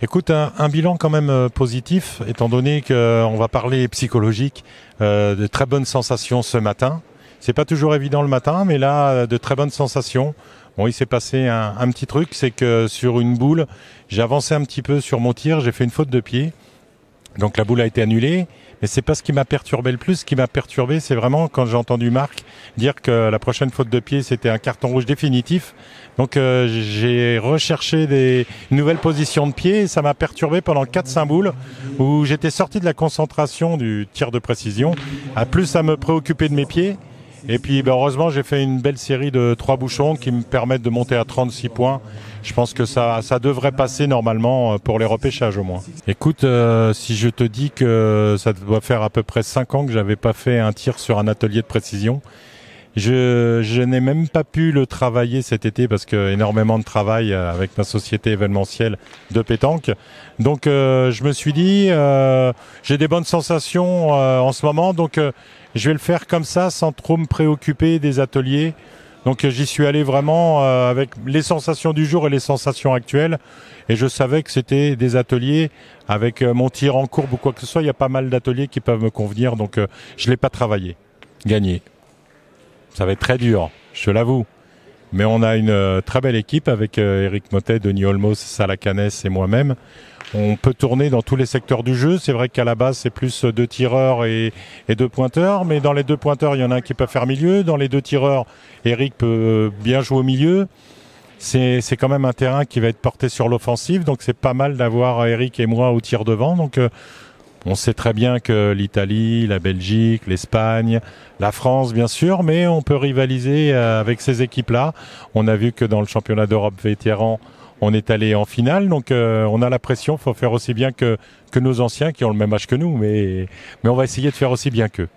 Écoute, un bilan quand même positif, étant donné qu'on va parler psychologique, de très bonnes sensations ce matin. C'est pas toujours évident le matin, mais là, de très bonnes sensations. Bon, il s'est passé un petit truc, c'est que sur une boule, j'ai avancé un petit peu sur mon tir, j'ai fait une faute de pied. Donc la boule a été annulée, mais c'est pas ce qui m'a perturbé le plus. Ce qui m'a perturbé, c'est vraiment quand j'ai entendu Marc dire que la prochaine faute de pied, c'était un carton rouge définitif. Donc j'ai recherché une nouvelle position de pied et ça m'a perturbé pendant 4-5 boules où j'étais sorti de la concentration du tir de précision, à plus à me préoccuper de mes pieds. Et puis heureusement, j'ai fait une belle série de 3 bouchons qui me permettent de monter à 36 points. Je pense que ça devrait passer normalement pour les repêchages au moins. Écoute, si je te dis que ça doit faire à peu près 5 ans que j'avais pas fait un tir sur un atelier de précision. Je n'ai même pas pu le travailler cet été parce que énormément de travail avec ma société événementielle de pétanque. Donc je me suis dit, j'ai des bonnes sensations en ce moment, donc je vais le faire comme ça sans trop me préoccuper des ateliers. Donc j'y suis allé vraiment avec les sensations du jour et les sensations actuelles. Et je savais que c'était des ateliers avec mon tir en courbe ou quoi que ce soit. Il y a pas mal d'ateliers qui peuvent me convenir, donc je l'ai pas travaillé. Gagné. Ça va être très dur, je te l'avoue. Mais on a une très belle équipe avec Eric Motet, Denis Olmos, Salah Canès et moi-même. On peut tourner dans tous les secteurs du jeu. C'est vrai qu'à la base, c'est plus 2 tireurs et 2 pointeurs. Mais dans les 2 pointeurs, il y en a un qui peut faire milieu. Dans les 2 tireurs, Eric peut bien jouer au milieu. C'est quand même un terrain qui va être porté sur l'offensive. Donc c'est pas mal d'avoir Eric et moi au tir devant. Donc on sait très bien que l'Italie, la Belgique, l'Espagne, la France bien sûr, mais on peut rivaliser avec ces équipes-là. On a vu que dans le championnat d'Europe vétéran, on est allé en finale, donc on a la pression, il faut faire aussi bien que nos anciens qui ont le même âge que nous, mais on va essayer de faire aussi bien qu'eux.